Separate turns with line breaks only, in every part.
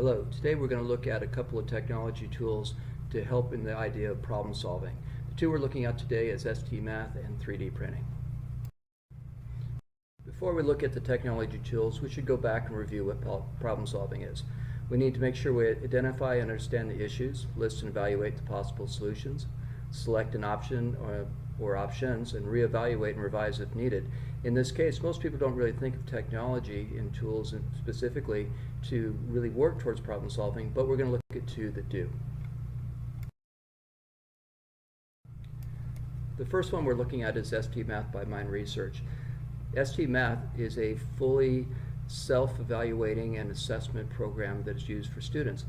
Hello, today we're going to look at a couple of technology tools to help in the idea of problem solving. The two we're looking at today is stmath and 3D printing. Before we look at the technology tools, we should go back and review what problem solving is. We need to make sure we identify and understand the issues, list and evaluate the possible solutions, select an option or options, and reevaluate and revise if needed. In this case, most people don't really think of technology and tools specifically to really work towards problem solving, but we're going to look at two that do. The first one we're looking at is stmath by Mind Research. stmath is a fully self-evaluating and assessment program that is used for students.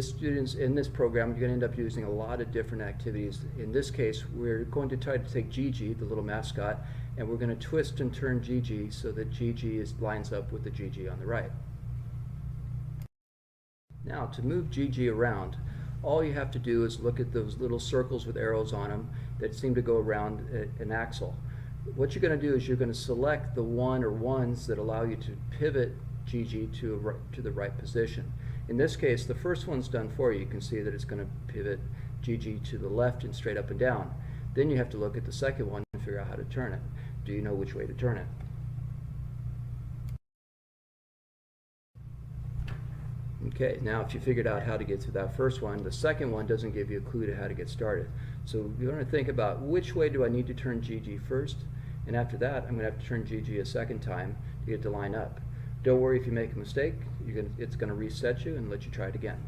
Students in this program, you're going to end up using a lot of different activities. In this case, we're going to try to take Gigi, the little mascot, and we're going to twist and turn Gigi so that Gigi lines up with the Gigi on the right. Now, to move Gigi around, all you have to do is look at those little circles with arrows on them that seem to go around an axle. What you're going to do is you're going to select the one or ones that allow you to pivot Gigi to the right position. In this case, the first one's done for you. You can see that it's going to pivot Gigi to the left and straight up and down. Then you have to look at the second one and figure out how to turn it. Do you know which way to turn it? Okay, now if you figured out how to get through that first one, the second one doesn't give you a clue to how to get started. So you want to think about which way do I need to turn Gigi first, and after that I'm going to have to turn Gigi a second time to get it to line up. Don't worry if you make a mistake, it's going to reset you and let you try it again.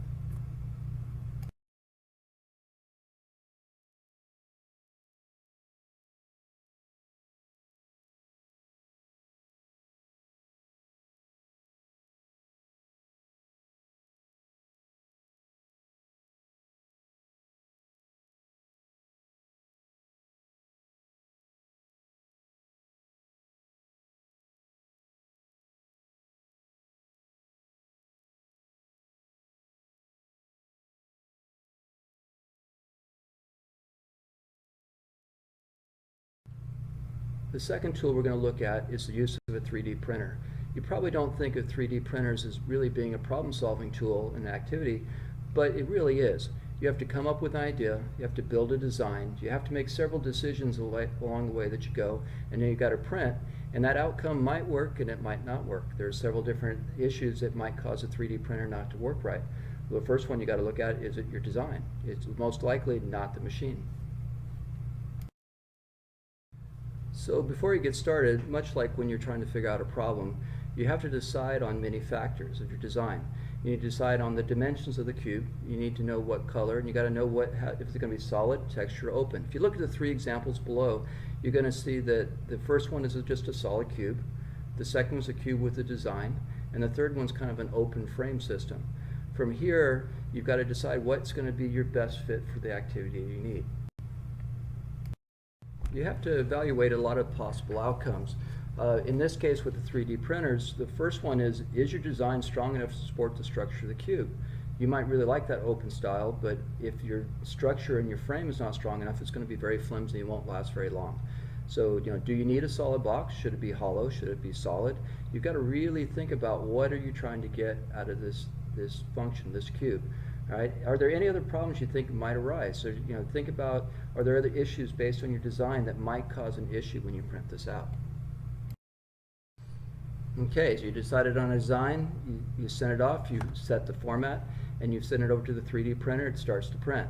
The second tool we're going to look at is the use of a 3D printer. You probably don't think of 3D printers as really being a problem-solving tool and activity, but it really is. You have to come up with an idea, you have to build a design, you have to make several decisions along the way that you go, and then you've got to print, and that outcome might work and it might not work. There are several different issues that might cause a 3D printer not to work right. Well, the first one you got to look at is your design. It's most likely not the machine. So before you get started, much like when you're trying to figure out a problem, you have to decide on many factors of your design. You need to decide on the dimensions of the cube. You need to know what color, and you got to know if it's going to be solid, texture, open. If you look at the three examples below, you're going to see that the first one is just a solid cube, the second was a cube with a design, and the third one's kind of an open frame system. From here, you've got to decide what's going to be your best fit for the activity you need. You have to evaluate a lot of possible outcomes. In this case with the 3D printers, the first one is your design strong enough to support the structure of the cube? You might really like that open style, but if your structure and your frame is not strong enough, it's going to be very flimsy and won't last very long. So, do you need a solid box? Should it be hollow? Should it be solid? You've got to really think about what are you trying to get out of this function, this cube. Right? Are there any other problems you think might arise? So, think about, are there other issues based on your design that might cause an issue when you print this out? Okay, so you decided on a design, you sent it off, you set the format, and you send it over to the 3D printer, it starts to print.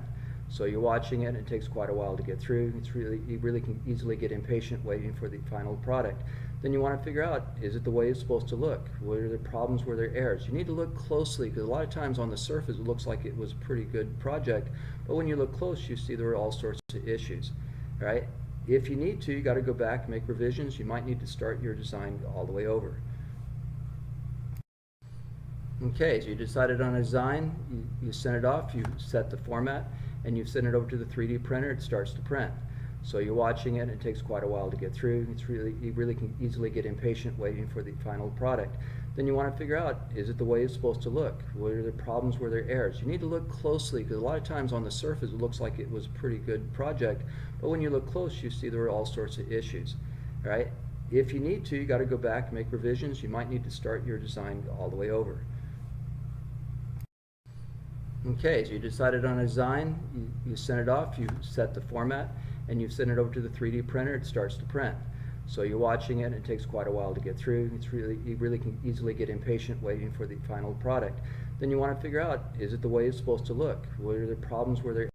So you're watching it, it takes quite a while to get through. You really can easily get impatient waiting for the final product. Then you want to figure out, is it the way it's supposed to look? What are the problems, were there errors? You need to look closely, because a lot of times on the surface it looks like it was a pretty good project, but when you look close you see there are all sorts of issues. Right? If you need to, you got to go back and make revisions. You might need to start your design all the way over. Okay, so you decided on a design, you sent it off, you set the format, and you send it over to the 3D printer, it starts to print. So you're watching it, it takes quite a while to get through. You really can easily get impatient waiting for the final product. Then you want to figure out, is it the way it's supposed to look? What are the problems, were there errors? You need to look closely, because a lot of times on the surface it looks like it was a pretty good project, but when you look close you see there are all sorts of issues. Right? If you need to, you got to go back and make revisions. You might need to start your design all the way over. Okay, so you decided on a design, you sent it off, you set the format, and you send it over to the 3D printer, it starts to print. So you're watching it, and it takes quite a while to get through. You really can easily get impatient waiting for the final product. Then you want to figure out, is it the way it's supposed to look? What are the problems where there